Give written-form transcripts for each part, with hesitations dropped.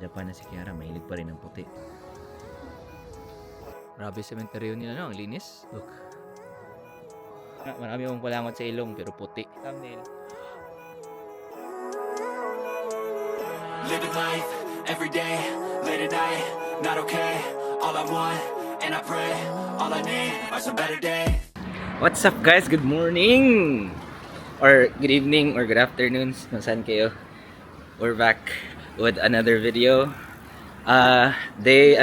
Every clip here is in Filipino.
Japan na si Kiara, mahilig pa rin ng puti. Grabe cemetery nila, no? Ang linis. Look. Marami akong palangot sa ilong pero puti. Thumbnail. Living life, every day, late at night, not okay. All I want, and I pray, all I need are some better days. What's up guys? Good morning! Or good evening or good afternoon kung saan kayo. We're back with another video. Day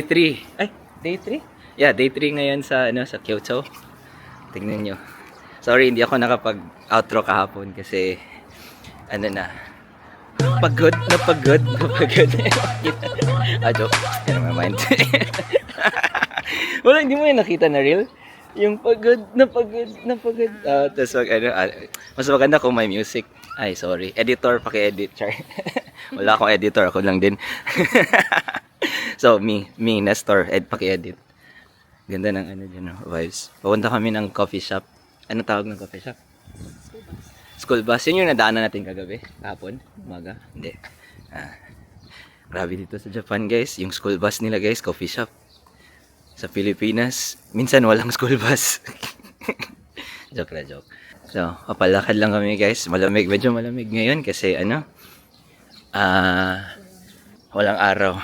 3. Ay, day 3? Yeah, day 3 ngayon sa sa Kyoto. Tingnan nyo. Sorry, hindi ako nakapag-outro kahapon kasi pagod. Joke. Never mind. Wala, hindi mo yung nakita na reel? Yung pagod. Tapos mas maganda kung may music. Ay, sorry. Editor, paki-edit. Char. Wala akong editor. Ako lang din. So, me, Nestor, paki-edit. Ganda ng dyan, vibes. Papunta kami ng coffee shop. Ano tawag ng coffee shop? School bus. Yun yung nadaanan natin kagabi. Hapon. Umaga. Hindi. Grabe dito sa Japan, guys. Yung school bus nila, guys. Coffee shop. Sa Pilipinas, minsan walang school bus. Joke. So, papalakad lang kami, guys. Malamig. Medyo malamig ngayon kasi walang araw.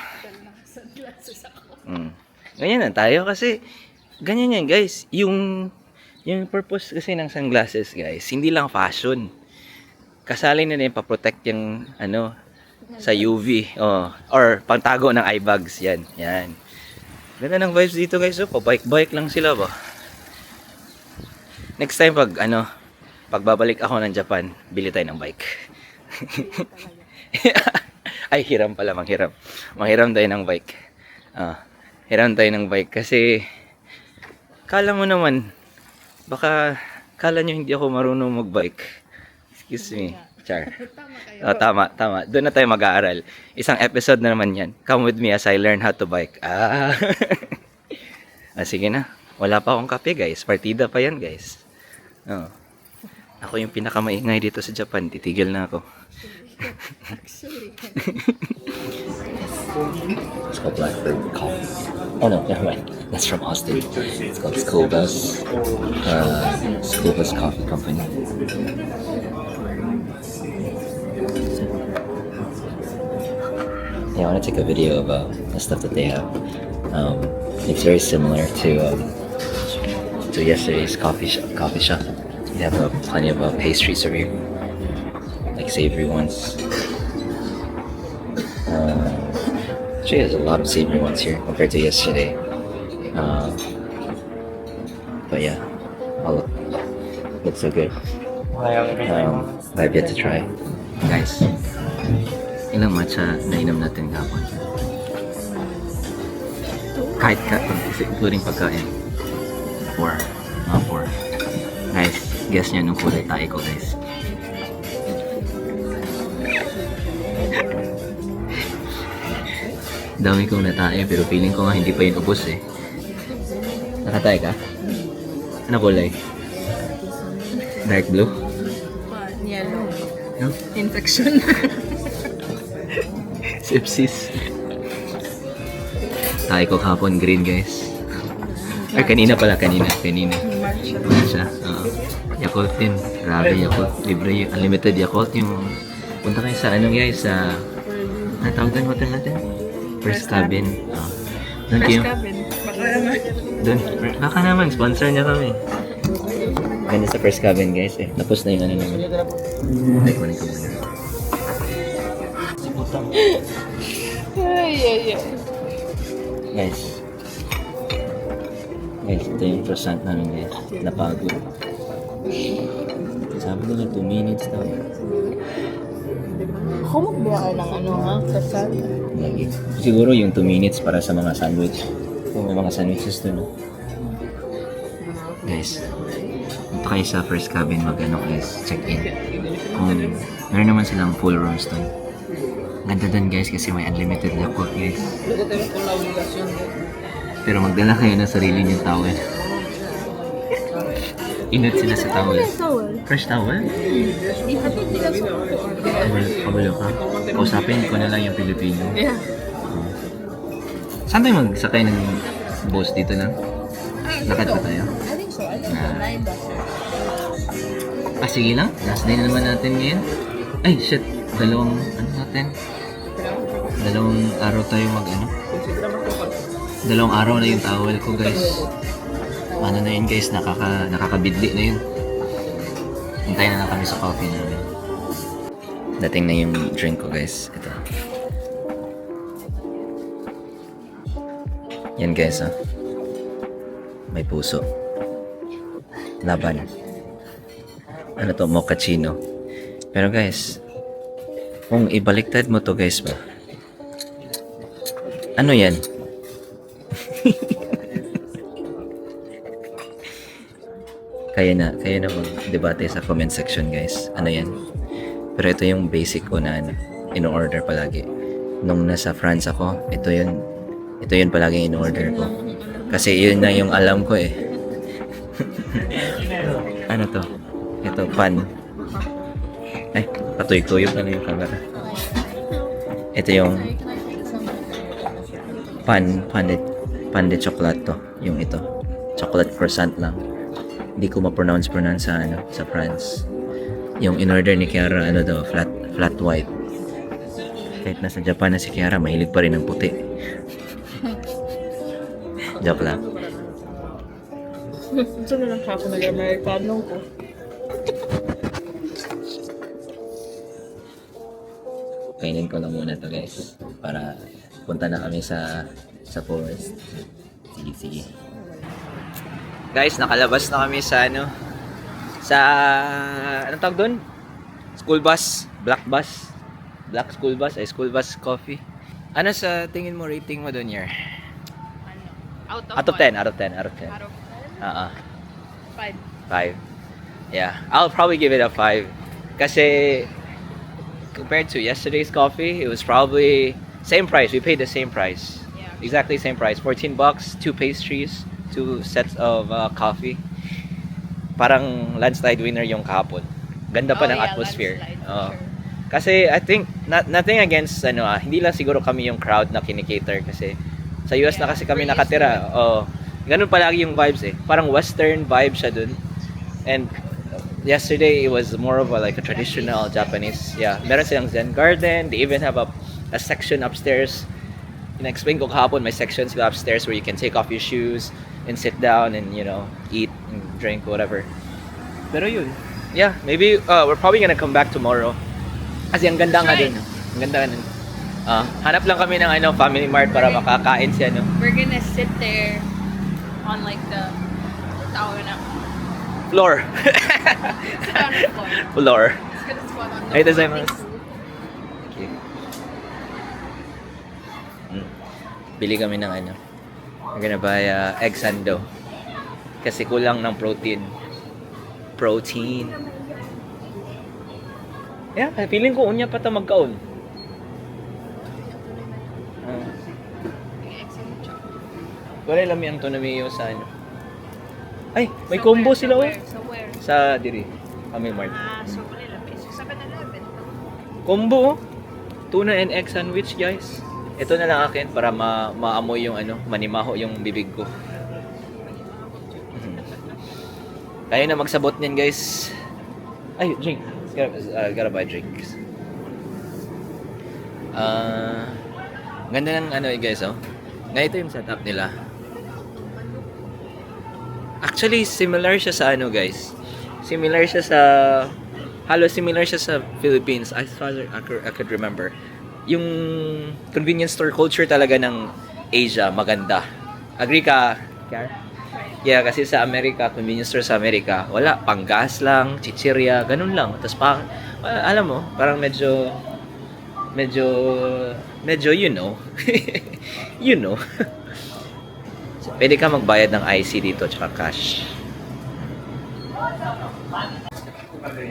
Ganyan lang tayo kasi ganyan yan, guys. Yung purpose kasi ng sunglasses, guys, hindi lang fashion. Kasali na din pa-protect yung sa UV or pangtago ng eye bags. Yan. Ganda ng vibes dito, guys. So, pa-bike lang sila ba. Next time pagbabalik ako ng Japan, bili tayo ng bike. Ay, hiram pala, manghiram. Manghiram tayo ng bike. Hiram tayo ng bike kasi kala mo naman baka kala nyo hindi ako marunong magbike. Excuse me. Char. Tama. Doon na tayo mag-aaral. Isang episode na naman yan. Come with me as I learn how to bike. Sige na. Wala pa akong kape, guys. Partida pa yan, guys. Ako yung pinakamaingay dito sa Japan. Titigil na ako. It's called Blackbird Coffee. Oh no, never mind. That's from Austin. It's called School Bus. School Bus Coffee Company. Yeah, I want to take a video about the stuff that they have. It's very similar to yesterday's coffee shop. They have plenty of pastries over here, like savory ones. Actually, there's a lot of savory ones here compared to yesterday. But yeah, looks so good. I've yet to try. Guys, ilang matcha na inom natin kapon? Kahit including pagkain. 4. Guys, guess nyo nung kulay tae ko, guys. Dami kong natae pero feeling ko nga hindi pa yun ubos eh. Nakatae ka? Ano kulay? Dark blue? Yellow. No? Infection. Sepsis. Tae ko kahapon green, guys. Ay, kanina. Matcha. Yakult din. Grabe, Yakult. Libre, unlimited Yakult. Yung punta kayo sa guys, sa tawag doon hotel natin? First Cabin. Doon kayo. Doon. Baka naman, sponsor niya kami. Ganda sa First Cabin, guys eh. Tapos na yung naman. Ay, kunin ko muna. Ay. Guys, ito yung croissant namin, guys. Napagod. Sabi nila 2 minutes daw. Kumagbiya ka ng kasal. Lagi. Siguro yung 2 minutes para sa mga sandwich. Kung may mga sandwiches doon. Guys, punta kayo sa First Cabin guys, check in. Meron naman silang full rooms doon. Ganda doon, guys, kasi may unlimited Yakult, guys. Pero magdala kayo ng sarili niyong towel. Init sila sa towel. Towel. Fresh towel? Ihatid nila sa Kabalo ka. Kausapin ko na lang yung Pilipino. Yeah. Saan tayo magsakay ng bus dito na? Lakad pa tayo? I think so. I think so. 9 buses. Sige lang. Last day na naman natin ngayon. Ay, shit. Dalawang araw tayo Dalawang araw na yung towel ko, guys. Ano na yun, guys? Nakakabidli na yun. Hintayin na lang kami sa coffee namin. Dating na yung drink ko, guys. Ito. Yan, guys, may puso. Laban. Ano to? Mochaccino. Pero, guys, kung ibaliktad mo to, guys, ba? Ano yan? Kaya na mag-debate sa comment section, guys. Ano yan? Pero ito yung basic ko na in-order palagi. Nung nasa France ako, ito yun palagi in-order ko. Kasi yun na yung alam ko eh. Ano to? Ito, pan. Ay, patuy-tuyok na yung camera. Ito yung pan de chocolate to. Yung ito. Chocolate croissant lang. Hindi ko ma-pronounce sa France. Yung in-order ni Kiara, flat white. Kahit nasa Japan na si Kiara, mahilig pa rin ng puti. Joke lang. Ito na lang ako nag-Americano ko. Kainin ko lang muna to, guys. Para punta na kami sa forest. Sige. Guys, nakalabas na kami sa anong tawag doon? School bus, black school bus, school bus coffee. Ano sa tingin mo rating mo doon, Yer? Out of 10. 5. 5. Yeah, I'll probably give it a 5. Kasi compared to yesterday's coffee, it was probably same price. We paid the same price. Yeah. Exactly same price. $14, 2 pastries, 2 sets of coffee. Parang landslide winner yung kahapon. Ganda pa ng atmosphere. Sure. Kasi I think nothing against hindi lang siguro kami yung crowd na kinikater kasi sa US na kasi kami nakatira. Ganun palagi yung vibes eh. Parang western vibe siya dun. And yesterday it was more of a traditional Japanese. Yeah, meron silang Zen garden. They even have a section upstairs. In-explain ko kahapon, may section sila upstairs where you can take off your shoes and sit down and eat and drink whatever. Pero yun. Yeah, maybe we're probably gonna come back tomorrow. Kasi ang ganda nga dun. Ang ganda nga dun. Hanap lang kami ng Family Mart para makakain si We're gonna sit there on the tawag na floor. sit on the floor. Floor. It's gonna squat on the Ay, floor. gozaimasu. Okay. Bili kami ng we're gonna buy egg sando. Kasi kulang ng protein. Yeah, feeling ko unya pa ta magkaon. Wala lami ang tunamiyo sa Ay, may combo sila So where? sa diri, Family Mart. So wala lang. So 7-Eleven. Combo, tuna and egg sandwich, guys. Ito na lang akin para maamoy yung manimaho yung bibig ko. Kaya na magsabot niyan, guys. Ay, drink. Gotta buy drinks. Ganda ng guys, Ganito yung setup nila. Actually, similar siya sa guys. Halos similar siya sa Philippines. I could remember. Yung convenience store culture talaga ng Asia, maganda. Agree ka, Kiara? Yeah, kasi sa Amerika, convenience store sa Amerika, wala, panggas lang, chichirya, ganun lang. Tapos alam mo, parang medyo you know. So, pwede ka magbayad ng IC dito tsaka cash.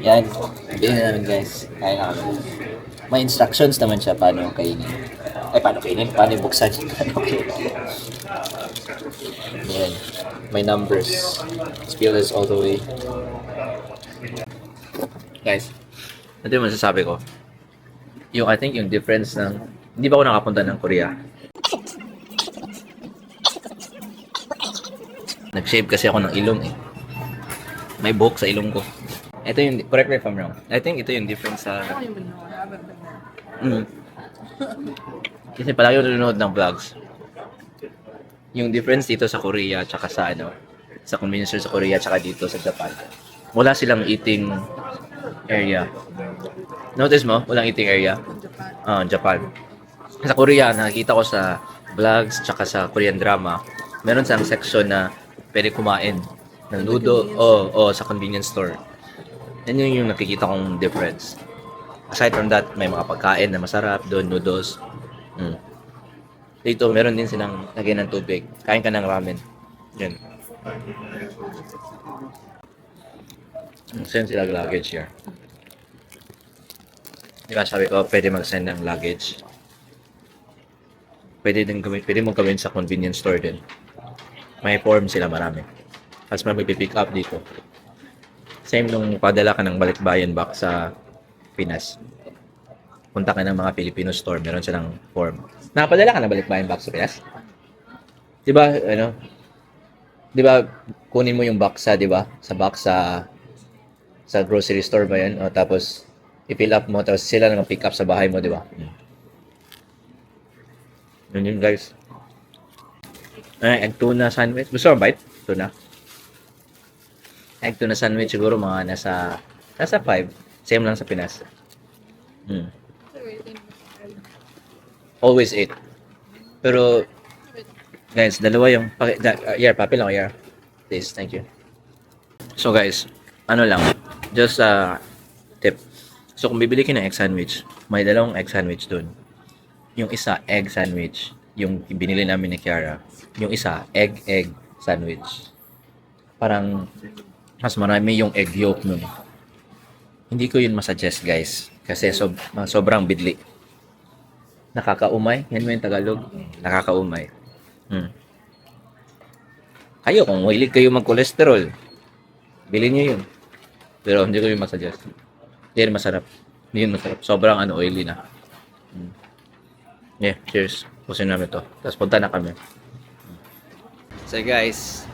Yan, bilhin na namin, guys. Kaya na kami. May instructions naman siya paano kainin. Paano buksan? Paano kainin? Yan. May numbers. Spill this all the way. Guys, ito yung masasabi ko. I think yung difference ng... Hindi ba ako nakapunta ng Korea? Nag-shave kasi ako ng ilong eh. May buhok sa ilong ko. Ito yung... Correct me if I'm wrong. I think ito yung difference sa... I don't even know. I haven't been there. Kasi palagi ko nanonood ng vlogs. Yung difference dito sa Korea tsaka sa sa convenience store sa Korea tsaka dito sa Japan. Wala silang eating area. Notice mo? Walang eating area. Japan. Sa Korea, nakikita ko sa vlogs tsaka sa Korean drama, meron silang section na pwede kumain ng noodle o sa convenience store. Yan yung nakikita kong difference. Aside from that, may mga pagkain na masarap doon, noodles. Dito, meron din silang lagyan ng tubig. Kain ka ng ramen. Yan. Send sila luggage here. Di ba sabi ko, pwede mag-send ng luggage. Pwede mo gawin sa convenience store din. May form sila marami. Tapos may pick up dito. Same nung padala ka ng balikbayan back sa Pinas. Punta ka ng mga Filipino store, meron silang form. Nakapadala ka ng balikbayan back sa Pinas? Di ba, di ba, kunin mo yung box di ba? Sa box sa grocery store ba yan? O, tapos, i-fill up mo, tapos sila na pick up sa bahay mo, di ba? Yun guys. Egg tuna sandwich. Gusto mo bite? Tuna? Egg tuna sandwich siguro mga nasa 5. Same lang sa Pinas. Always 8. Pero, guys, dalawa yung... papi lang, yeah. Please, thank you. So guys, lang, just tip. So kung bibili ka ng egg sandwich, may dalawang egg sandwich dun. Yung isa, egg sandwich. Yung binili namin ni Kiara. Yung isa, egg sandwich. Parang, mas marami yung egg yolk nun. Hindi ko yun masuggest guys. Kasi sobrang bidli. Nakakaumay. Yan mo yung Tagalog. Nakakaumay. Kayo, kung hilig kayo mag-cholesterol, bilhin nyo yun. Pero hindi ko yung masuggest. Hindi yun masarap. Hindi yun masarap. Sobrang oily na. Yeah, cheers. Pusin namin to. Tapos punta na kami. So guys,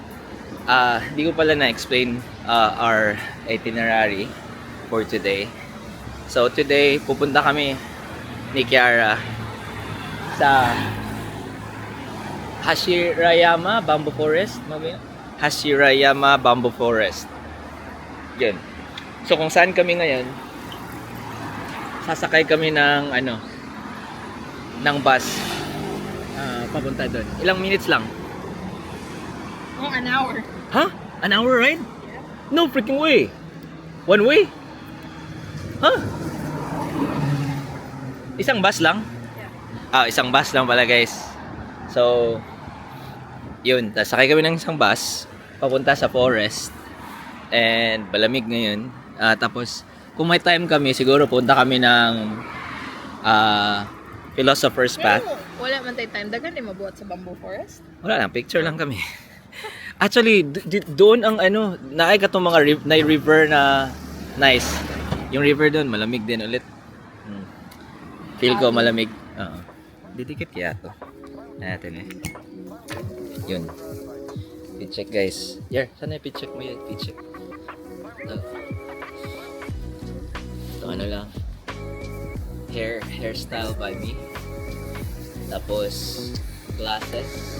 hindi ko pala na-explain our itinerary for today. So today, pupunta kami ni Kiara sa Hashirayama Bamboo Forest. Hashirayama Bamboo Forest. Yun. So kung saan kami ngayon, sasakay kami ng ng bus papunta doon. Ilang minutes lang? Oh, an hour. Huh? An hour ride? No freaking way. One way? Huh? Isang bus lang? Isang bus lang pala guys. So, yun. Sakay kami ng isang bus papunta sa forest. And malamig ngayon. Tapos, kung may time kami, siguro punta kami ng Philosopher's Path. Wala man tayo time. Dagan di mabuhat sa bamboo forest. Wala lang, picture lang kami. Actually, doon ang naay ka itong mga river na nice. Yung river doon, malamig din ulit. Feel ko malamig. Didikit kaya to. Natin Yun. Pitcheck guys. Here, sana yung pitcheck mo yun. Pitcheck. Ito lang. Hairstyle by me. Tapos, glasses.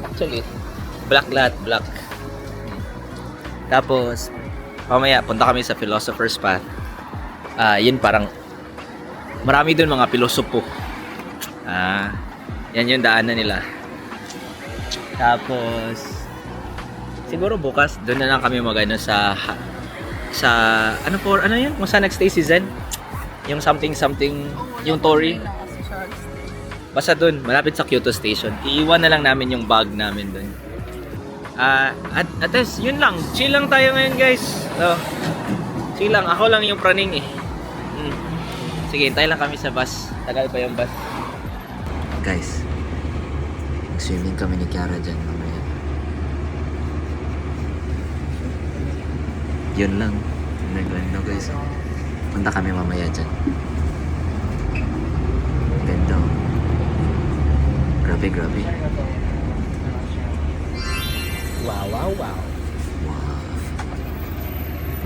Actually, black. Tapos, mamaya, punta kami sa Philosopher's Path. Yun parang, marami dun mga pilosopo. Yan yung daanan nila. Tapos, siguro bukas, doon na lang kami sa ano yun? Kung saan nagstay si Zen? Yung something, yung Tori. Basta doon, malapit sa Kyoto Station. Iiwan na lang namin yung bag namin doon. At least, yun lang. Chill lang tayo ngayon, guys. So, Sige lang, ako lang yung praning eh. Sige, hintay lang kami sa bus. Tagal pa yung bus. Guys, swimming kami ni Kiara dyan mamaya. Yun lang. Naganda guys. Punta kami mamaya dyan. Ganda. Grabe, grabe. Wow, wow, wow.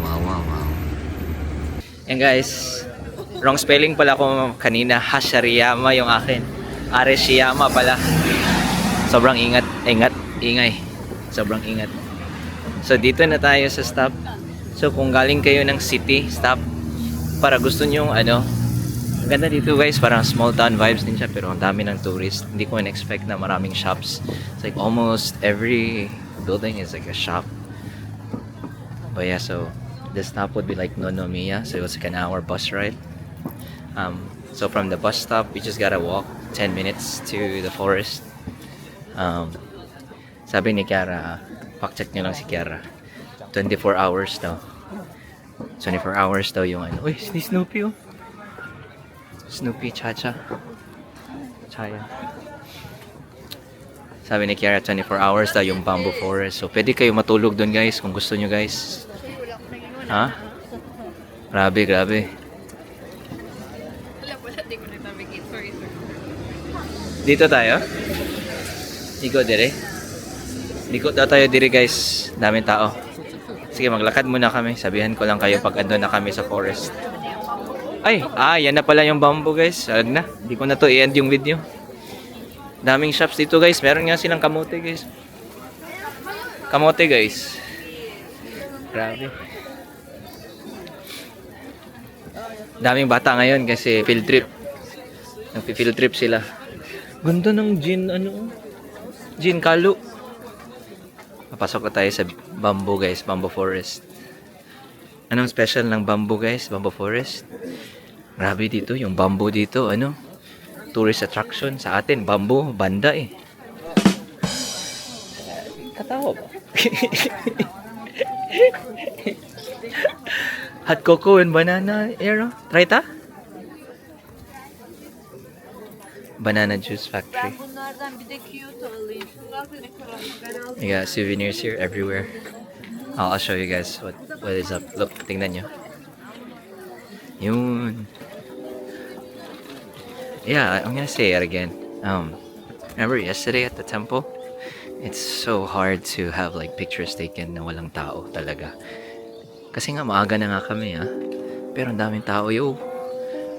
Wow. Yan guys. Wrong spelling pala ko kanina. Hashiriyama yung akin. Arishiyama pala. Sobrang ingay. Sobrang ingat. So dito na tayo sa stop. So kung galing kayo ng city stop, para gusto nyo ang ganda dito guys, parang small town vibes din siya, pero ang dami ng tourist. Hindi ko in-expect na maraming shops. It's like almost every building is like a shop. But yeah, so the stop would be like Nonomiya, so it was like an hour bus ride. So from the bus stop, we just gotta walk 10 minutes to the forest. Sabi ni Kiara, fact-check nyo lang si Kiara, 24 hours daw. 24 hours daw yung Uy, si Snoopy oh. Snoopy, Chacha. Chaya. Sabi ni Kiara, 24 hours daw yung bamboo forest. So pwede kayo matulog doon guys kung gusto nyo guys. Ha? Grabe. Wala, di ko nag-navigate. Sorry, sir. Dito tayo? Iko dire? Likod daw tayo dire guys. Daming tao. Sige, maglakad muna kami. Sabihan ko lang kayo pag andun na kami sa forest. Yan na pala yung bamboo guys. Alag na. Hindi ko na to i-end yung video. Daming shops dito guys. Meron nga silang kamote guys. Kamote guys. Grabe. Daming bata ngayon kasi field trip. Nagpi-field trip sila. Ganda ng gin Gin Kalu. Papasok na tayo sa bamboo guys, bamboo forest. Anong special ng bamboo guys, bamboo forest? Grabe dito, yung bamboo dito, tourist attraction. Sa atin, bamboo, banda eh. Katawa ba? Hot cocoa and banana, try ta? Banana juice factory. We got souvenirs here everywhere. I'll show you guys what is up. Look, tingnan nyo. Yun. Yeah, I'm gonna say it again. Remember yesterday at the temple? It's so hard to have like pictures taken na walang tao talaga. Kasi nga maaga na nga kami pero ang daming tao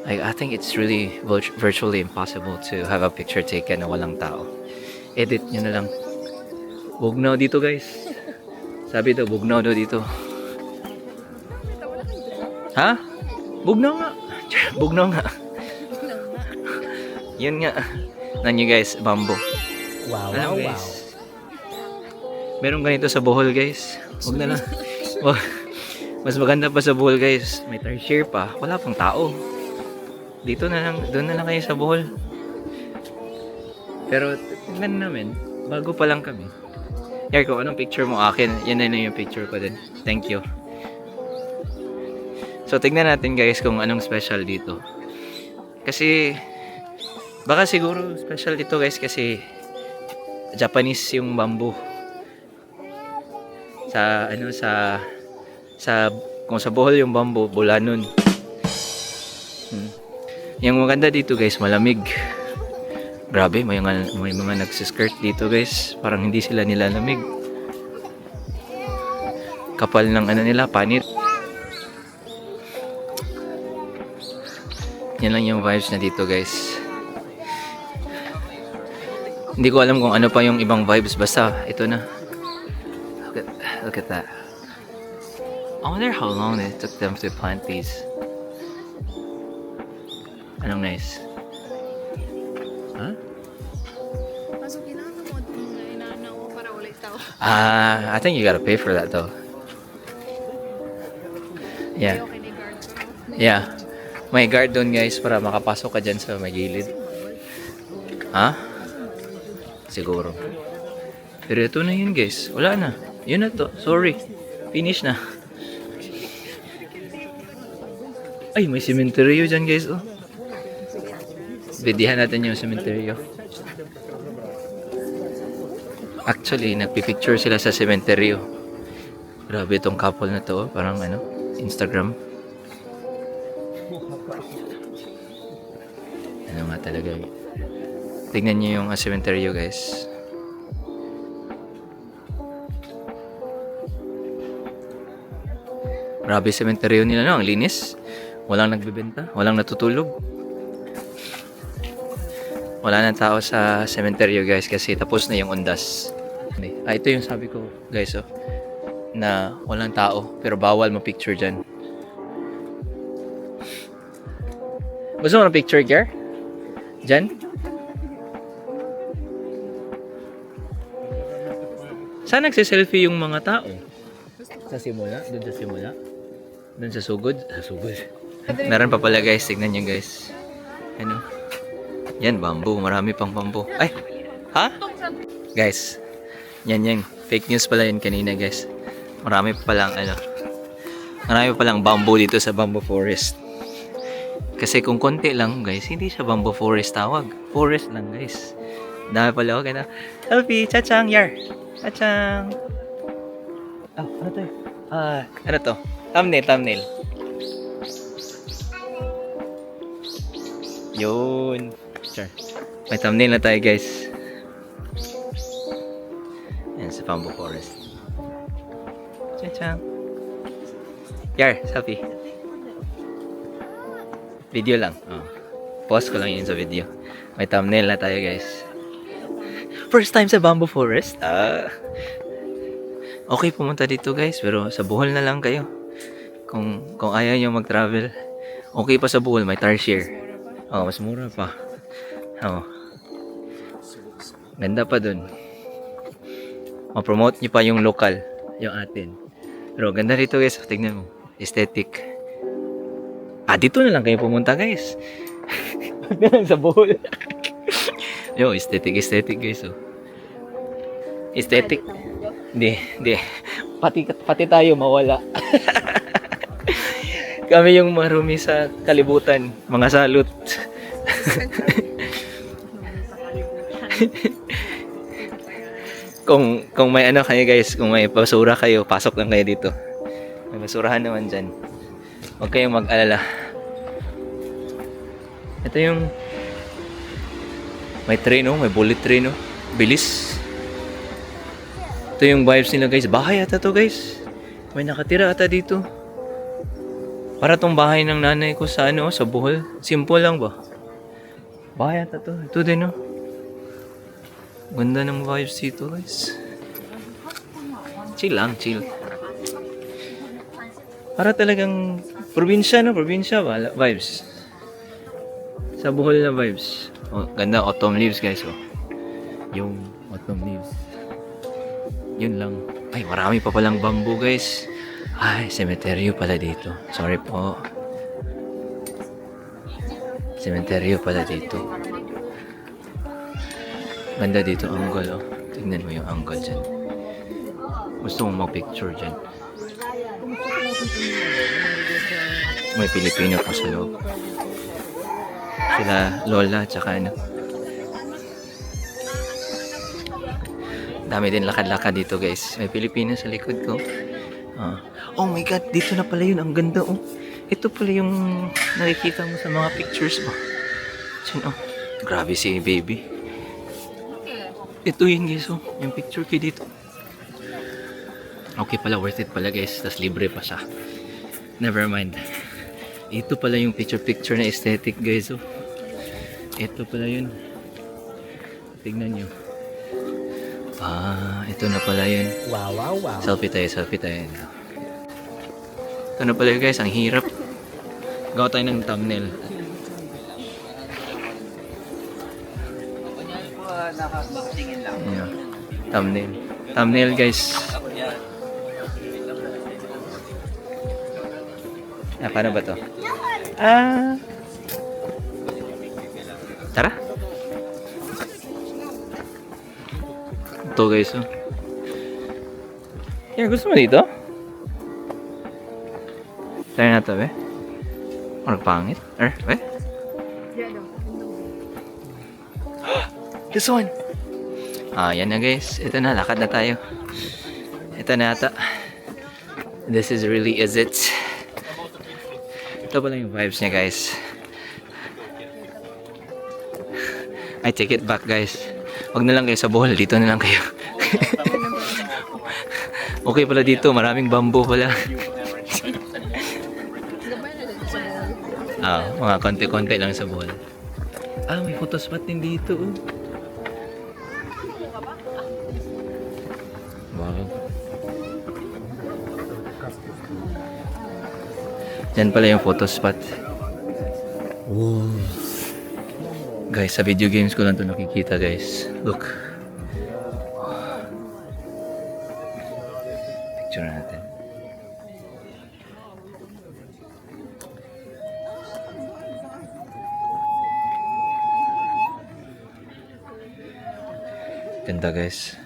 I think it's really virtually impossible to have a picture taken na walang tao. Edit nyo na lang. Bugnaw dito guys. Sabi daw, bugnaw daw dito. Ha? Bugnaw nga. Bugnaw nga. Yun nga. Nanyo guys, bamboo. Wow, Alam, wow, guys. wow. Meron ganito sa Bohol guys. Huwag na lang. Mas maganda pa sa Bohol guys. May tarsier pa. Wala pang tao. Dito na lang, doon na lang kayo sa Bohol. Pero tingnan namin, bago pa lang kami. Kung anong picture mo akin, yan na yung picture ko din. Thank you. So tingnan natin guys kung anong special dito. Kasi baka siguro special dito guys kasi Japanese yung bamboo. Kung sa Bohol yung bamboo, bulanon. Yung maganda dito guys, malamig. Grabe, may mga nagsiskirt dito guys. Parang hindi sila nilalamig. Kapal ng nila, panit. Yan lang yung vibes na dito guys. Hindi ko alam kung ano pa yung ibang vibes. Basta, ito na. Look at that. I wonder how long it took them to plant these. Anong nice? Huh? Kaso kailangan mo na inaana ko para wala tao. I think you gotta pay for that though. Yeah. Okay ni guard ko. Yeah. May guard doon guys para makapasok ka dyan sa may gilid. Ha? Siguro. Pero ito na yun guys. Wala na. Yun na to. Sorry. Finish na. Ay, may sementeryo dyan guys, oh. Bidihan natin yung sementeryo. Actually, nagpipicture sila sa sementeryo. Grabe itong couple na to, oh. Parang ano, Instagram. Ano nga talaga. Tignan nyo yung sementeryo guys. Grabe sementeryo nila, no? Ang linis. Walang nagbebenta, walang natutulog. Wala nang tao sa sementeryo guys kasi tapos na yung undas. Ito yung sabi ko guys, oh, na walang tao pero bawal mo-picture dyan. Gusto mo ng picture, Kier? Dyan? Saan nagsiselfie yung mga tao? Sa simula? Doon sa simula? Doon sa sugod? Sa sugod. Meron pa pala guys, tignan nyo guys. Ano? Yan, bamboo. Marami pang bamboo. Ay! Ha? Guys, yan yan. Fake news pala yun kanina guys. Marami pa palang ano. Marami pa palang bamboo dito sa bamboo forest. Kasi kung konti lang guys, hindi siya bamboo forest tawag. Forest lang guys. Dami pala. Okay na. Selfie! Chachang! Yar! Chachang! Oh, ano to? Ano to? Thumbnail. Yun. Sure. May thumbnail na tayo guys. Yan sa bamboo forest. Chachang. Yar, selfie. Video lang. Oh. Pause ko lang yun sa video. May thumbnail na tayo guys. First time sa bamboo forest? Okay pumunta dito guys, pero sa Bohol na lang kayo. Kung ayaw nyo mag-travel, okay pa sa Bohol, may tarsier. Oh, mas mura pa. Oh. Ganda pa dun. Ma-promote nyo pa yung local, yung atin. Pero ganda dito guys, tignan mo. Aesthetic. Dito na lang kayo pumunta guys. Huwag na lang sa Bohol. Yo, aesthetic guys. Oh. Aesthetic. Hindi. Pati tayo mawala. Kami yung marumi sa kalibutan. Mga salot. kung may ano kayo guys, kung may basura kayo, pasok lang kayo dito. May basurahan naman dyan. Huwag kayong mag-alala. Ito yung may train, oh. May bullet train, oh. Bilis. Ito yung vibes nila guys. Bahay ata to guys. May nakatira ata dito. Para tong bahay ng nanay ko sa ano, sa Bohol. Simple lang ba? Bahay ata to. Ito din, oh. Ganda ng vibes dito guys. Chill lang, chill. Para talagang probinsya, no? Probinsya ba? Vibes. Sa Bohol na vibes. Oh, ganda autumn leaves guys, oh. Yung autumn leaves. Yun lang. Ay, marami pa palang bamboo guys. Ay, sementeryo pala dito. Sorry po. Sementeryo pala dito. Ganda dito angle, oh. Tignan mo yung angle dyan. Gusto mong mag-picture dyan. May Pilipino pa sa loob. Sila lola tsaka ano. Dami din lakad-lakad dito guys. May Pilipino sa likod ko. Oh my god, dito na pala yun. Ang ganda, oh. Ito pala yung nakikita mo sa mga pictures mo. Diyan, oh. Grabe si baby. Ito yun guys, oh. Yung picture ko dito. Okay pala, worth it pala guys. Tas libre pa siya. Never mind. Ito pala yung picture na aesthetic guys, oh. Ito pala yun. Tignan nyo. Ito na pala yun. Wow. Selfie tayo. Ito na pala yun guys, ang hirap. Gawa tayo ng thumbnail. Yeah. Thumbnail guys. Paano ba to? Tara. Ito guys, oh. Gusto mo dito? Try na to, eh. Or pangit? Eh? This one! Yan na guys. Ito na, lakad na tayo. Ito na ata. This is really is it. Ito pala yung vibes niya guys. I take it back guys. Huwag na lang kayo sa Bohol. Dito na lang kayo. Okay pala dito. Maraming bamboo pala. Mga konti-konti lang sa Bohol. May photo spot din dito. Wow. Yan pala yung photo spot. Wow. Guys, sa video games ko lang ito nakikita guys. Look. Picture natin. Ganda guys.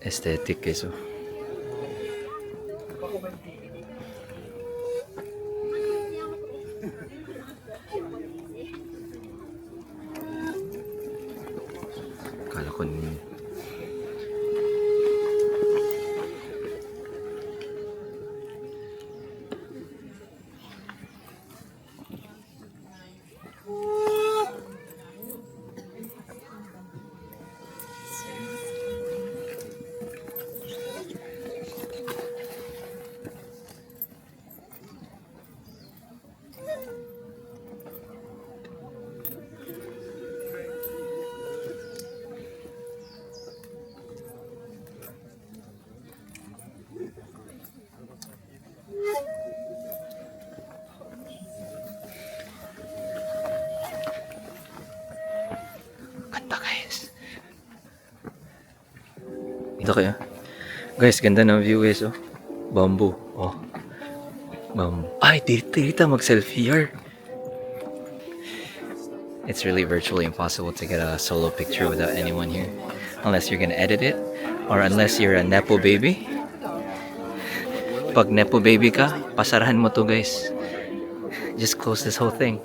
Aesthetic guys. Oh. Kala ko nun. Ganda guys. Dito kayo. Guys, ganda ng view guys. Oh. Bamboo. Oh. Bamboo. Ay, dito mag-selfie here. It's really virtually impossible to get a solo picture without anyone here. Unless you're gonna edit it. Or unless you're a nepo baby. Pag nepo baby ka, pasarahan mo to guys. Just close this whole thing.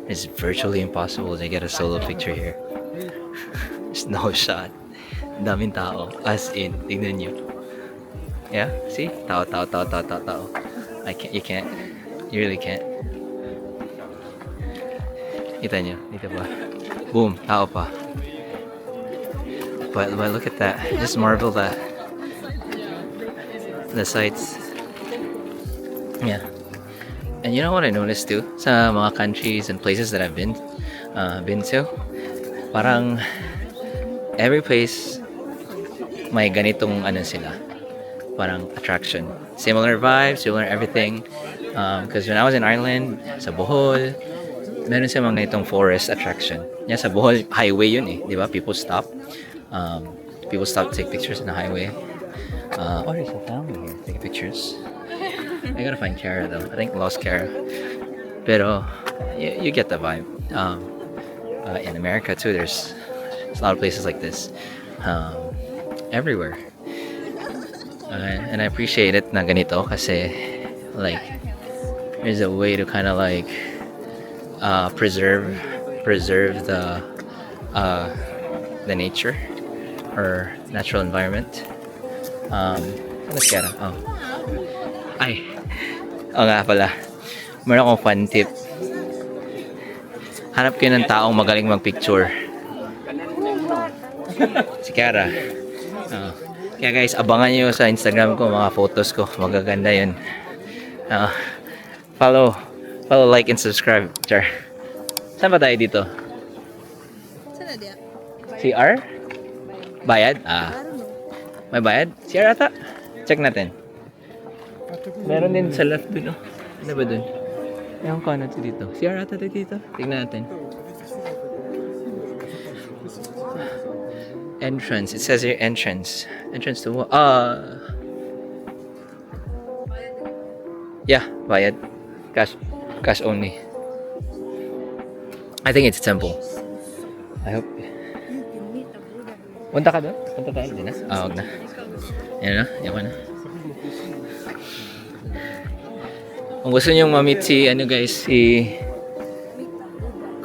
It's virtually impossible to get a solo picture here. There's no shot. Daming tao. As in, tignan nyo. Yeah? See? Tao. You can't. You really can't. Kita nyo? Dito pa. Boom. Tao pa. But look at that. Just marvel that. The sights. Yeah. And you know what I noticed too? Sa mga countries and places that I've been to, parang every place may ganitong ano sila, parang attraction. Similar vibes, similar everything. Because when I was in Ireland, sa Bohol, meron sa mga ganitong forest attraction. Yeah, sa Bohol, highway yun eh, di ba? People stop to take pictures in the highway. There's a family here taking pictures. I gotta find Kara though. I think lost Kara. Pero you get the vibe. In America too, there's a lot of places like this. Everywhere. And I appreciate it na ganito kasi like there's a way to kind of like preserve the nature or natural environment. Let's get it. Nga pala. Meron akong fun tip. Hanap kayo ng taong magaling magpicture. Si Kara. Kaya guys, abangan nyo sa Instagram ko mga photos ko. Magaganda yun. Follow, like, and subscribe. Char. Saan ba tayo dito? CR? Bayad? May bayad? CR ata? Check natin. Meron din sa left dun. Ano ba dun? Ewan ko ano dito. CR ata dito. Tignan natin. Entrance. It says here entrance. Entrance to what? Yeah, bayad. Cash only. I think it's temple. I hope. Punta ka doon? Punta tayo din na? Huwag na. Yan na. Kung gusto niyo ma-meet si, ano guys,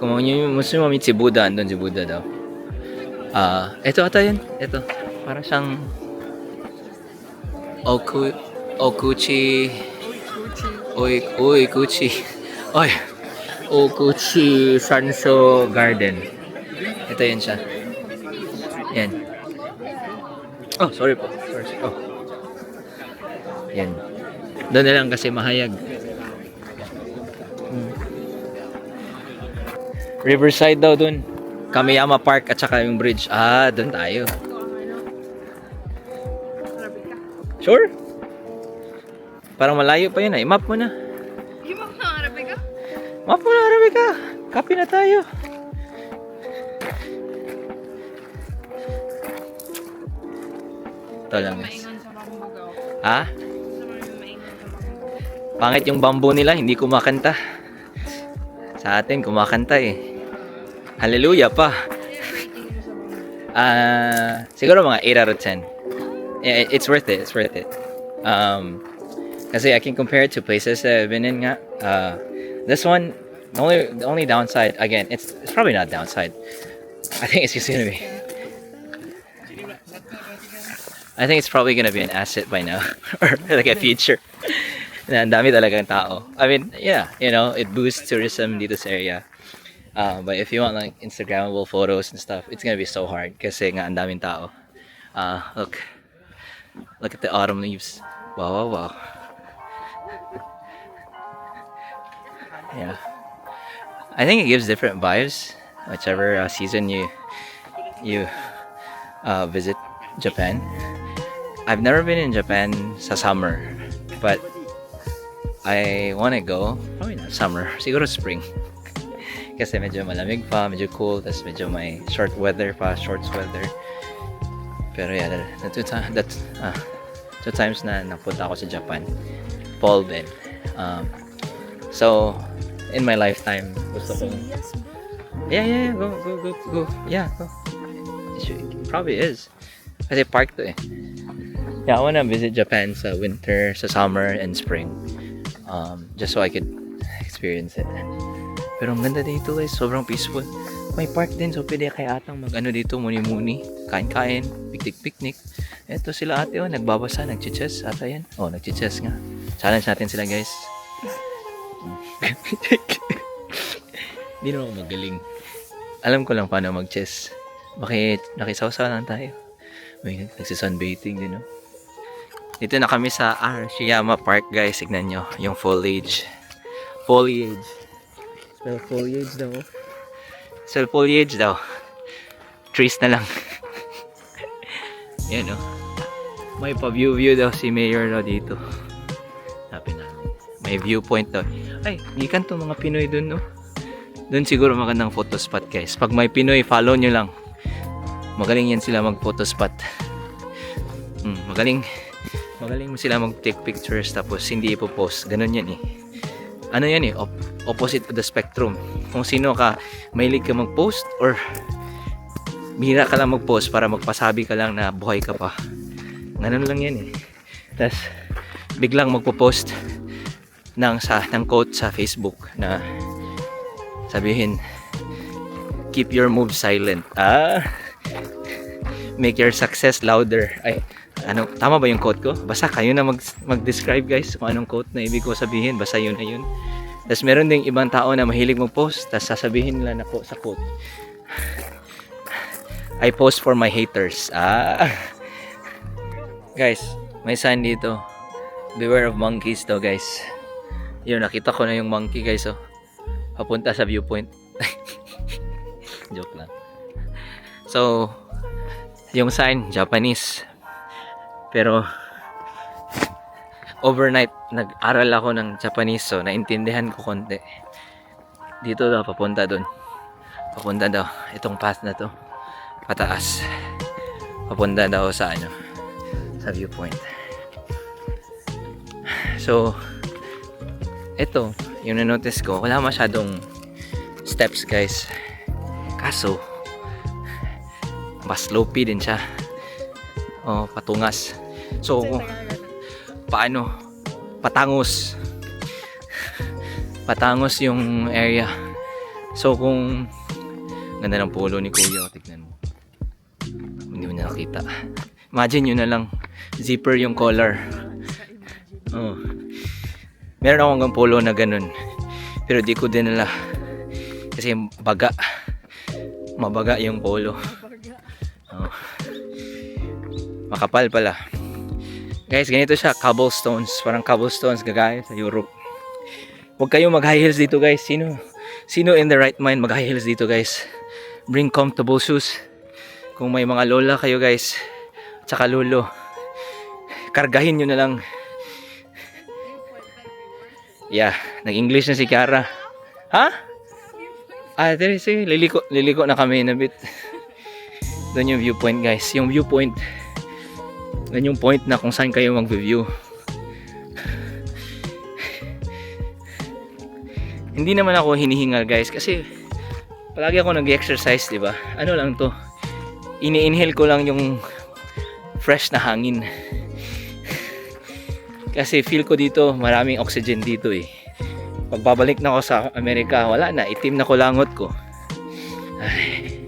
kung gusto niyo ma-meet si Buddha, andun si Buddha daw. Ito ata yun. Ito. Para siyang Okuchi Kuchi Okuchi Sanso Garden. Ito yun siya. Yan. Oh, sorry po. Sorry. Oh. Yan. Doon na lang kasi mahayag. Riverside daw doon. Kamiyama Park at saka yung bridge. Doon tayo. Sure? Parang malayo pa yun. Map mo na. Yung mga Arabica? Map mo na, Arabica. Copy na tayo. Ito lang guys. Maingon sa Bambugaw. Ha? Maingon sa Bambugaw. Pangit yung bamboo nila, hindi kumakanta. Sa atin, kumakanta eh. Hallelujah pa. Siguro mga 8 out of 10. Yeah, it's worth it. It's worth it. Kasi I can compare it to places that I've been in nga. This one, the only downside, again, it's probably not downside. I think it's just gonna be. I think it's probably gonna be an asset by now, or like a feature. Na ang dami talagang tao. I mean, yeah, you know, it boosts tourism dito sa area. But if you want like Instagrammable photos and stuff, it's gonna be so hard kasi nga ang daming tao. Look at the autumn leaves. Wow, wow, wow. Yeah, I think it gives different vibes whichever season you visit Japan. I've never been in Japan sa summer, but I want to go. Probably not summer, siguro spring. Kasi medyo malamig pa, medyo cool, tas medyo may shorts weather. Pero yeah, two times na napunta ako sa Japan. Fall din. So, in my lifetime, gusto ko. Yeah, go. Yeah, go. It probably is. Kasi park to eh. Yeah, I wanna visit Japan sa winter, sa summer, and spring. Just so I could experience it. Pero ang ganda dito guys, sobrang peaceful. May park din, so pwede kaya atang mag-ano dito, muni-muni, kain-kain, picnic. Eto sila ate, nagbabasa, nagchichess, ata yan. Nagchichess nga. Challenge natin sila guys. Hindi naman ako magaling. Alam ko lang paano mag-chess. Bakit nakisawsaw lang tayo? May nagsisunbathing din, no? Dito na kami sa Arashiyama Park, guys. Signan nyo, yung foliage. Spell foliage daw. Trees na lang. Yan, no? May pa-view daw si Mayor daw dito. Sabi namin. May viewpoint daw. Ay, gikan to mga Pinoy dun, no? Dun siguro magandang photo spot, guys. Pag may Pinoy, follow nyo lang. Magaling yan sila mag-photo spot. Magaling mo sila mag-take pictures tapos hindi ipopost. Ganun yan eh. Ano yan eh? Opposite of the spectrum. Kung sino ka, mahilig ka mag-post or bihira ka lang mag-post para magpasabi ka lang na buhay ka pa. Ganun lang yan eh. Tapos biglang magpo-post ng quote sa Facebook na sabihin, keep your moves silent. Make your success louder. Ay, ano, tama ba yung quote ko? Basta kayo na mag-describe guys kung anong quote na ibig ko sabihin. Basta yun na yun. Tapos meron ding ibang tao na mahilig mag-post. Tapos sasabihin nila na sa quote, I post for my haters. Guys, may sign dito. Beware of monkeys daw guys. Yun, nakita ko na yung monkey guys. Papunta sa viewpoint. Joke lang. So, yung sign, Japanese. Pero, overnight, nag-aral ako ng Japanese. So, naintindihan ko konti. Dito daw, papunta dun. Papunta daw. Itong path na to. Pataas. Papunta daw sa sa viewpoint. So, ito, yung na-notice ko, wala masyadong steps guys. Kaso, mas slopey din siya. Patungas. So, paano? Patangos. patangos yung area. So kung ganda ng polo ni Kuya, tignan mo. Hindi mo na nakita. Imagine nyo na lang, zipper yung collar. Oh. Meron akong hanggang polo na ganun. Pero di ko dinala. Kasi baga. Mabaga yung polo. Oh. Makapal pala. Guys, ganito siya, cobblestones. Parang cobblestones gagaya sa Europe. Huwag kayong mag high heels dito guys. Sino in the right mind mag high heels dito guys? Bring comfortable shoes. Kung may mga lola kayo guys, tsaka lolo, kargahin nyo na lang. Yeah, nag-English na si Kiara. Ha? Dere, sige, liliko na kami na bit. Doon yung viewpoint guys. Yung viewpoint, doon yung point na kung saan kayo mag-view. Hindi naman ako hinihingal guys kasi palagi ako nag-exercise, di ba? Ano lang to? Ini-inhale ko lang yung fresh na hangin. Kasi feel ko dito, maraming oxygen dito eh. Pagbabalik na ako sa Amerika, wala na, itim na kulangot ko. Ay.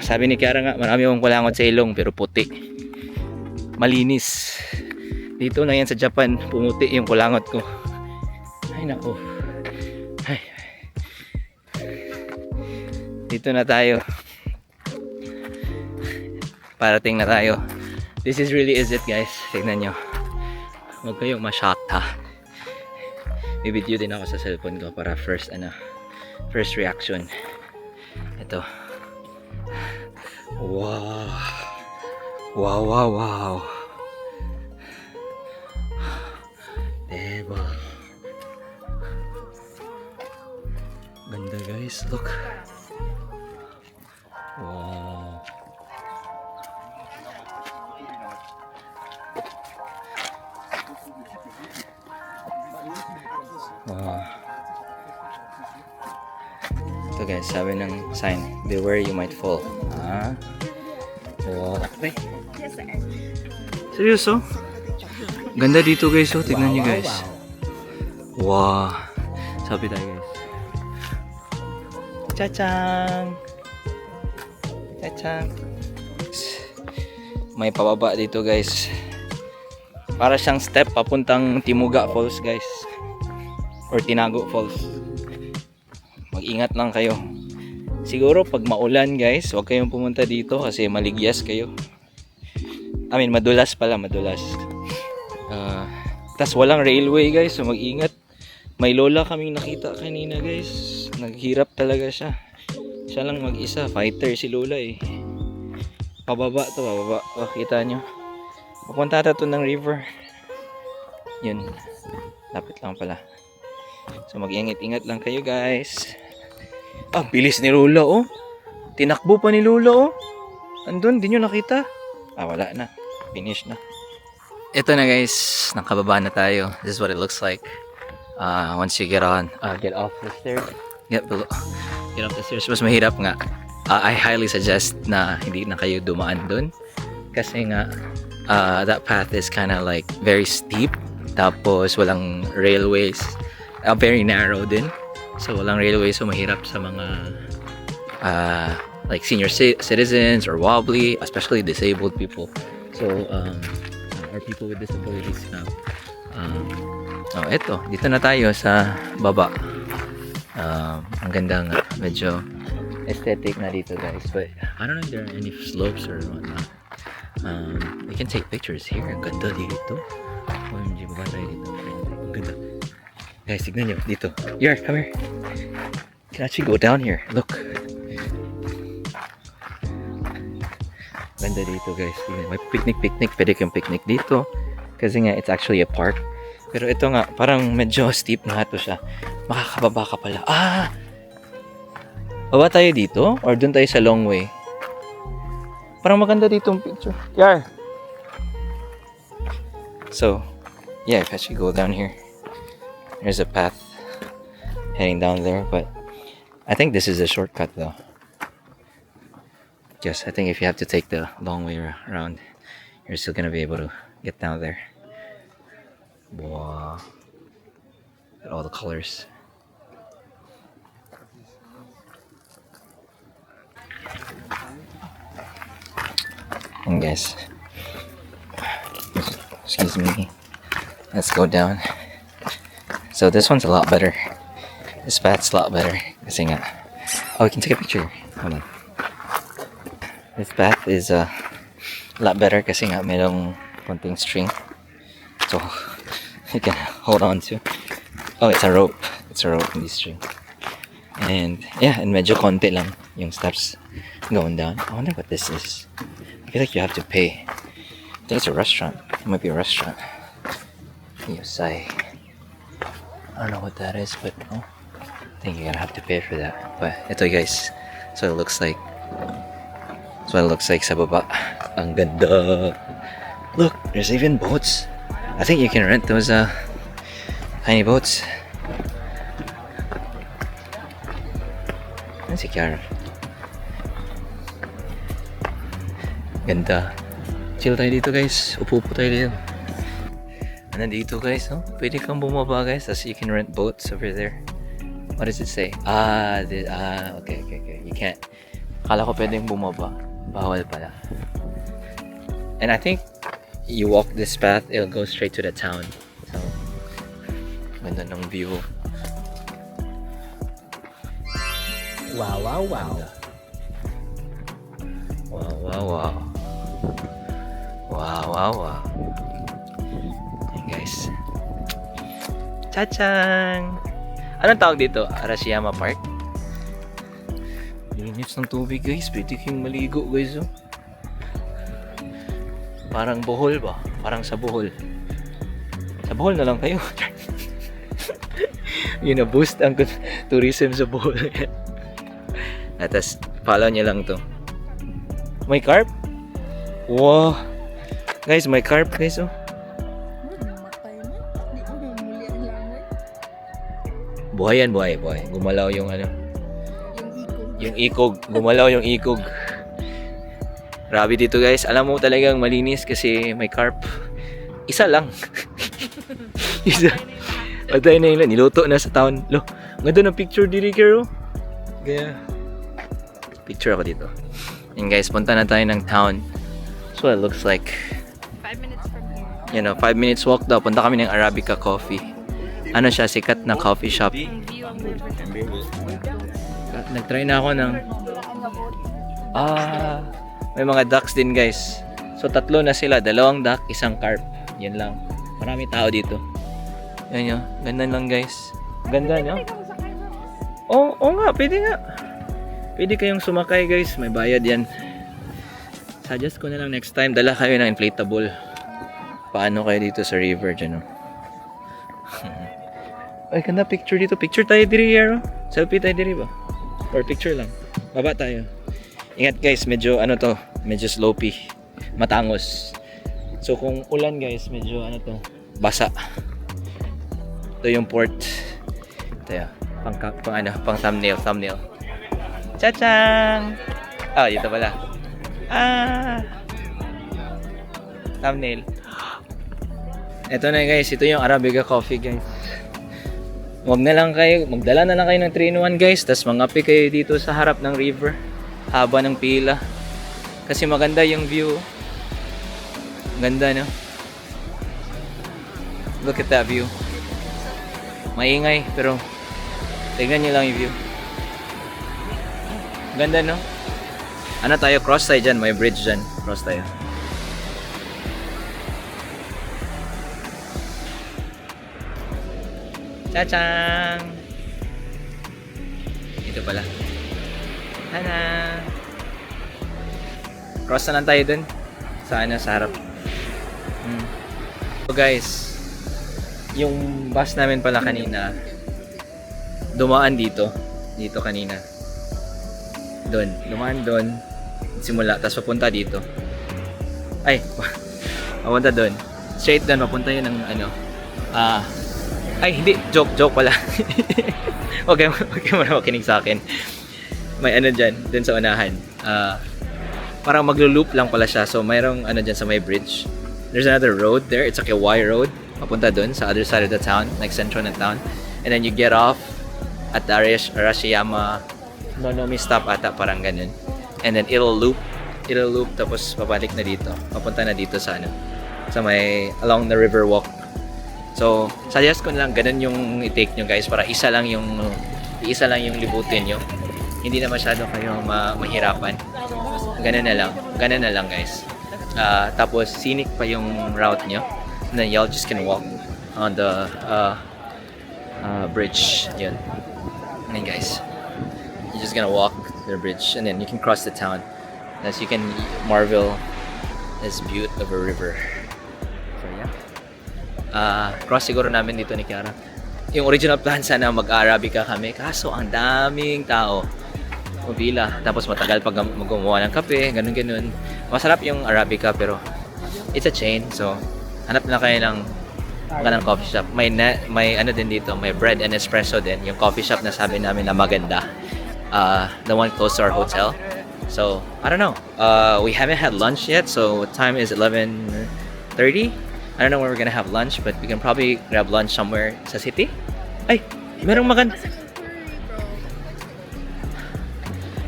Sabi ni Kiara nga, marami akong kulangot sa ilong pero puti. Malinis. Dito na yan sa Japan, pumuti yung kulangot ko. Ay nako. Ay. Dito na tayo. Parating na tayo. This is really is it guys. Tignan nyo. Huwag kayong ma-shocked ha. Bibidyo din ako sa cellphone ko para first reaction. Ito. Wow. Wow, wow, wow. Diba? Ganda guys, look. Wow. Wow. Ito guys, sabi ng sign, beware you might fall. Ah. Wow. Ay. Seryoso? Ganda dito guys, oh. Tignan nyo guys. Wow. Sabi tayo guys. Chachang! Chachang! May pababa dito guys. Para siyang step papuntang Timuga Falls guys. Or Tinago Falls. Mag-ingat lang kayo. Siguro pag maulan guys, huwag kayong pumunta dito kasi maligyas kayo. Madulas pala, madulas. Tas walang railway guys, so mag-ingat. May lola kaming nakita kanina guys. Naghirap talaga siya. Siya lang mag-isa, fighter si lola eh. Pababa to, pababa. Oh, kita nyo. Papunta to ng river. Yun. Lapit lang pala. So mag-ingat-ingat lang kayo guys. Ah, bilis ni Lola oh. Tinakbo pa ni Lola oh. Andun, di nyo nakita. Ah, wala na. Finish na. Ito na guys, nakababa na tayo. This is what it looks like. Once you get off the stairs. Get off the stairs. Mas mahirap nga. I highly suggest na hindi na kayo dumaan dun. Kasi nga, that path is kind of like very steep. Tapos walang railways. Very narrow din. So walang railway, so mahirap sa mga like senior citizens or wobbly, especially disabled people. So or people with disabilities na. Eto, dito na tayo sa baba. Ang ganda nga, medyo aesthetic na dito guys. But I don't know if there are any slopes or whatnot. We can take pictures here. Ang ganda dito. OMG, baba tayo dito. Ang ganda. Guys, tignan nyo. Dito. Here, come here. You can actually go down here. Look. Ganda dito, guys. May picnic. Pwede kang picnic dito. Kasi nga, it's actually a park. Pero ito nga, parang medyo steep na ito siya. Makakababa ka pala. Baba tayo dito? Or dun tayo sa long way? Parang maganda dito yung picture. Here. So, yeah, if I should go down here. There's a path heading down there, but I think this is a shortcut though. Yes, I think if you have to take the long way around, you're still gonna be able to get down there. Wow. All the colors. And guys, excuse me. Let's go down. So this one's a lot better. This path's a lot better. Kasi nga. Oh, we can take a picture. Hold on. This path is a lot better kasi nga mayroong konting string. So you can hold on to. Oh, it's a rope. It's a rope in this string. And yeah, and medyo konti lang yung steps going down. I wonder what this is. I feel like you have to pay. I think it's a restaurant. It might be a restaurant. Yosai. I don't know what that is, but oh, I think you're gonna have to pay for that. But ito guys, so it looks like. So it looks like sa baba. Ang ganda. Look, there's even boats. I think you can rent those tiny boats. Ano si Kiara? Ganda. Chill tayo dito guys. Upo-upo tayo dito. Nandito guys, no? Pwede kang bumaba guys. As you can rent boats over there. What does it say? Okay. You can't. Akala ko pwedeng bumaba. Bawal pala. And I think you walk this path, it'll go straight to the town. So, ganda ng view. Wow, wow, wow. Wow, wow, wow. Wow, wow, wow. Ayan guys. Chachang! Anong tawag dito? Arashiyama Park? Linis ng tubig guys. Pwede kayong maligo guys. Oh. Parang Bohol ba? Parang sa Bohol. Sa Bohol na lang kayo. Yun na boost ang tourism sa Bohol. At tas follow nyo lang to. May carp? Wow! Guys, may carp guys oh. Buhay yan, buhay. Gumalaw yung ano. Yung ikog. Gumalaw yung ikog. Grabe dito guys. Alam mo talagang malinis kasi may carp. Isa lang. Isa. Patay na yun lang. Niluto na sa town. Lo, ganda ng picture diri Kero. Gaya. Picture ako dito. And guys, punta na tayo ng town. So it looks like 5 minutes from here. you know, 5 minutes walk daw. Punta kami ng Arabica Coffee. Ano siya, sikat na coffee shop. Ang view ang river. Nag-try na ako ng may mga ducks din guys. So tatlo na sila, 2 duck, 1 carp. Yan lang. Marami tao dito. Yan nyo, ganda lang guys. Ganda nyo. Oo nga, pwede nga. Pwede kayong sumakay guys, may bayad yan. Suggest ko na lang next time, dala kayo ng inflatable. Paano kayo dito sa river dyan oh. Ay, ganda picture dito. Picture tayo diri, Yaro. Selfie tayo diri ba? Or picture lang. Baba tayo. Ingat guys, medyo ano to, medyo slopey. Matangos. So kung ulan guys, medyo ano to, basa. Ito yung port. Ito yun. Pang thumbnail. Chachang! Ah, dito pala. Thumbnail. Ito na guys, ito yung Arabica Coffee guys. Magdala na lang kayo ng 3-in-1 guys, tas mangapi kayo dito sa harap ng river. Haba ng pila. Kasi maganda yung view. Ganda no? Look at that view. Maingay, pero tignan nyo lang yung view. Ganda no? Ano tayo? Cross tayo dyan, may bridge dyan. Cross tayo. Chachang! Ito pala. Hana! Cross na lang tayo dun. Sa harap. So guys, yung bus namin pala kanina, dumaan dito. Dito kanina. Dumaan doon. Simula, tapos papunta dito. Ay, papunta doon. Straight doon, papunta yun ng ano. Ay, hindi. Joke pala. Okay mo na makinig sa akin. May ano dyan, dun sa unahan. Parang maglo-loop lang pala siya. So, mayroong ano dyan sa may bridge. There's another road there. It's like a Y road. Papunta dun sa other side of the town. Like central ng town. And then you get off at the Arashiyama Nonomi stop ata, parang ganun. And then it'll loop, tapos pabalik na dito. Papunta na dito sa ano, sa may along the river walk. So, suggest ko na lang ganun yung i-take nyo guys, para isa lang yung libutin nyo. Hindi na masyado kayo mahirapan. Ganun na lang guys. Tapos scenic pa yung route nyo. And then y'all just can walk on the bridge. Yun. And then guys, you're just gonna walk the bridge and then you can cross the town. As you can marvel this beauty of a river. So yeah. Cross siguro namin dito ni Kiara. Yung original plan sana mag-Arabica kami, kaso ang daming tao. Mabila. Tapos matagal pag gumawa ng kape, ganun. Masarap yung Arabica pero it's a chain. So hanap na kayo ng magandang coffee shop. May ano din dito, may bread and espresso din. Yung coffee shop na sabi namin na maganda. The one close to our hotel. So, I don't know. We haven't had lunch yet. So, time is 11:30. I don't know where we're gonna have lunch, but we can probably grab lunch somewhere sa city. Ay, merong maganda.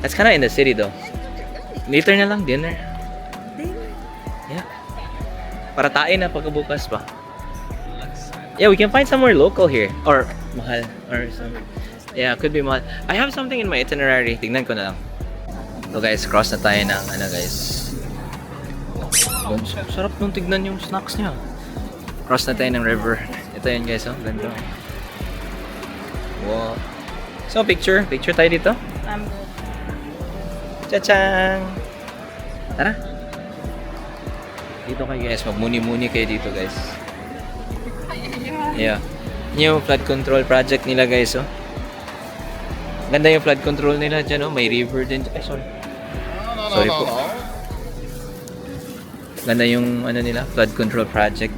That's kind of in the city though. Later na lang, dinner. Yeah. Para tain na pagkabukas pa. Yeah, we can find somewhere local here. Or mahal. Or something. Yeah, could be mahal. I have something in my itinerary. Tignan ko na lang. So guys, cross na tayo ng ano guys. Sarap nung tignan yung snacks niya. Cross na tayo ng river. Ito yun guys, oh. Ganda. Wow. So, picture tayo dito. I'm good. Cha-chang! Tara! Dito kayo guys, magmuni-muni kayo dito guys. Yeah. Yung flood control project nila guys, oh. Ganda yung flood control nila dyan, oh. May river din. Ay, sorry. Sorry po. Ganda yung ano nila, flood control project.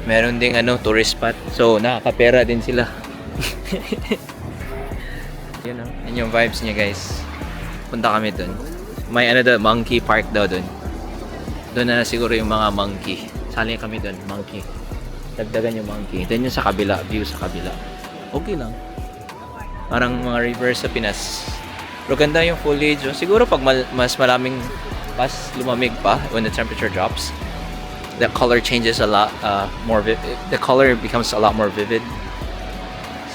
Meron ding ano, tourist spot. So, nakakapera din sila. Yun, oh. Yun yung vibes niya guys. Punta kami dun. May ano daw, monkey park daw dun. Doon na siguro yung mga monkey. Sali kami dun, monkey. Dagdagan yung monkey. Then yung sa kabila, view sa kabila. Okay lang. Parang mga river sa Pinas. Pero ganda yung foliage. Oh. Siguro pag mas maraming pas lumamig pa when the temperature drops, the color changes a lot more vivid. The color becomes a lot more vivid.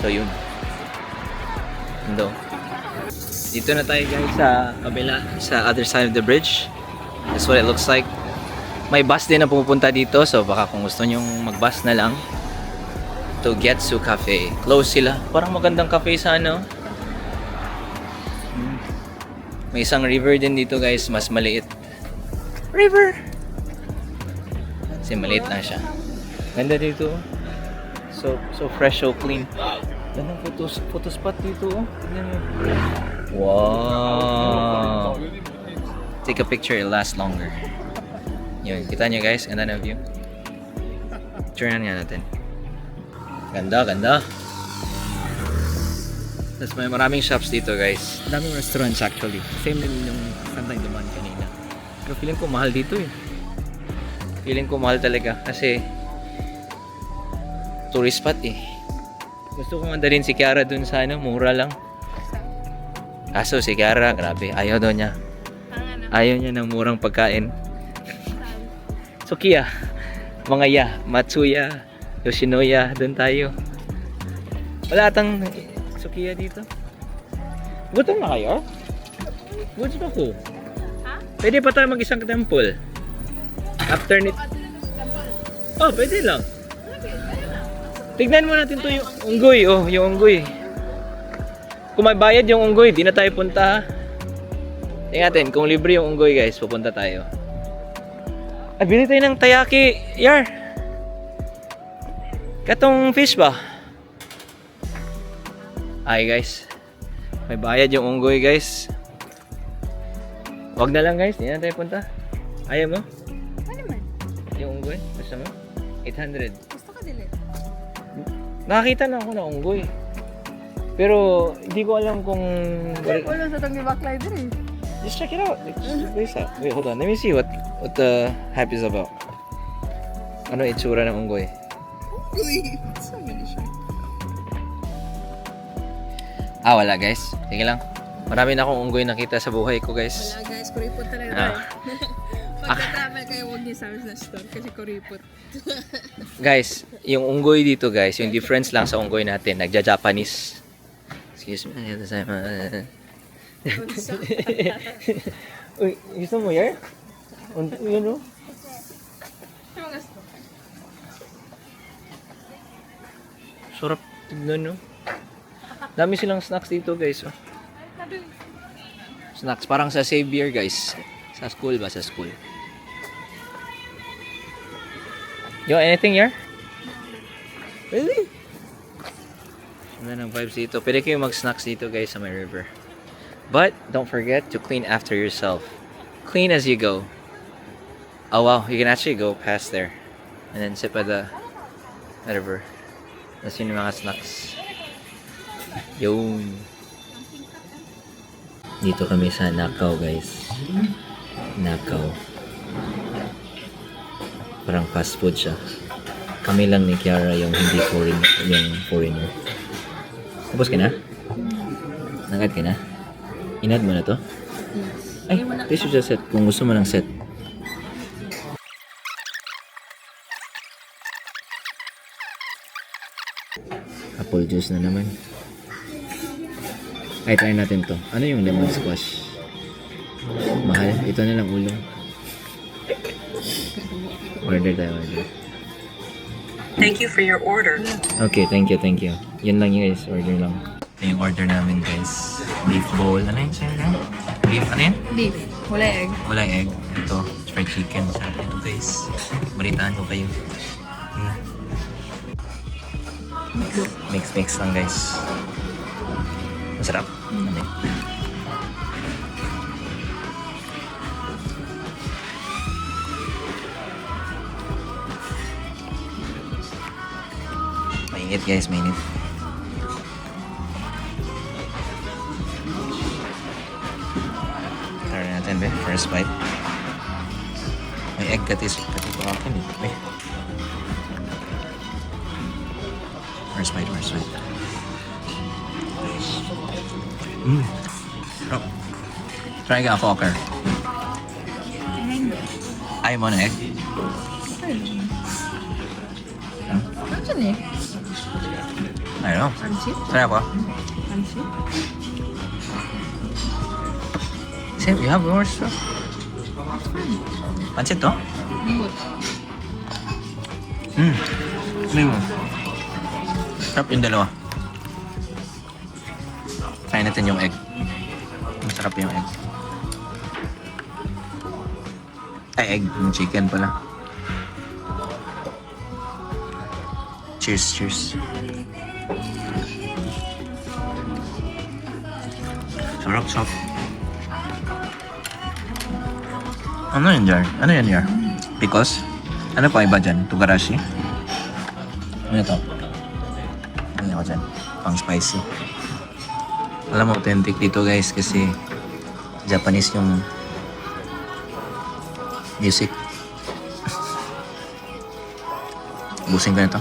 So yun. Ando. Dito na tayo guys sa kabila, sa other side of the bridge. That's what it looks like. May bus din na pumupunta dito, so baka kung gusto nyong mag-bus na lang to Getsu Cafe. Close sila. Parang magandang cafe sa ano. May isang river din dito guys, mas maliit. River! Kasi maliit lang siya. Ganda dito. So fresh, so clean. Ganda photo spot dito. Wow! Take a picture, it'll last longer. Yun, kita nyo guys, ganda na view. Picture nga natin. Ganda. Tapos may maraming shops dito guys. Daming restaurants actually. Same din yung kantang dumaan kanina. Pero feeling ko mahal dito eh. Feeling ko mahal talaga kasi tourist spot eh. Gusto kong andalin si Kiara dun sa ano, mura lang. Kaso si Kiara, grabe, ayaw daw niya. Ayaw niya ng murang pagkain. Sukiya, mga ya, Matsuya, Yoshinoya, dun tayo. Wala atang Sukiya dito. Gutom na kayo? Gutom ako. Ha? Pwede pa tayo mag-isang temple. After nit... Oh, pwede lang. Tignan mo natin to yung unggoy. Oh, yung unggoy. Kung may bayad yung unggoy, di na tayo punta. Tingnan natin, kung libre yung unggoy guys, pupunta tayo. Ay, bili tayo ng tayaki. Yar. Katong fish ba? Ay guys, may bayad yung unggoy guys. Wag na lang guys, di na tayo punta. Ayaw mo? Ano man? Yung unggoy, gusto mo? 800. Gusto ka dili? Nakakita na ako ng unggoy. Pero hindi ko alam kung... Wala sa itong gibaklay din eh. Just check it out. Wait, hold on. Let me see what the hype is about. Ano itsura ng unggoy? Uy, so many siya. Wala guys. Sige lang. Marami na akong unggoy nakita sa buhay ko guys. Wala guys, kuripot talaga Ah. tayo. Pagka-travel kayo, huwag niyo sa amin sa store kasi kuripot. Guys, yung unggoy dito guys, yung difference lang sa unggoy natin, nagja-Japanese. Excuse me. Uy, gusto mo yan? Yun o? Ano mga gusto? Sarap tignan no. Dami silang snacks dito guys. Oh. Snacks parang sa Xavier guys. Sa school ba? Sa school. Yo, anything here? Really? Ano ng vibes dito? Pwede kayo mag-snacks dito guys sa may river. But don't forget to clean after yourself. Clean as you go. Oh wow, you can actually go past there. And then sip at the river. Tapos yun yung mga snacks. Yun. Dito kami sa Nakaw guys. Nakaw. Parang fast food siya. Kami lang ni Kiara yung hindi foreigner. Tapos ka na? Nagad ka na? Inad mo na to? Ay, this is just set. Kung gusto mo ng set. Apple juice na naman. Ay, try natin to. Ano yung lemon squash? Mahal. Ito na lang ulong. Order tayo, order. Thank you for your order. Okay, thank you. Yun lang yun guys, order lang. Ito yung order namin guys. Beef bowl. Ano yun sa'yo na? Beef, ano yun? Beef. Wala egg. Wala egg. Ito, fried chicken sa atin guys. Balitaan ko kayo. Mix lang guys. Masarap. Ano yun? Mainit guys, mainit. Try natin ba? First bite. May egg kati ko akin eh. May. First bite. Sarap. Try ka, Fokker. Ayaw mo na egg? Ano eh? I don't know. Pansit? Try ako. Pansit? Same, you have yours too? Pansit to? Lambot. Sarap yung dalawa. Try natin yung egg. Masarap yung egg. Ay, egg. Yung chicken pala. Cheers. Sarap. Ano yun jar? Because? Ano pa iba dyan? Tugarashi? Ano ito? Ano ako dyan? Pang spicy. Alam mo, authentic dito guys kasi Japanese yung music. Busin ko na ito.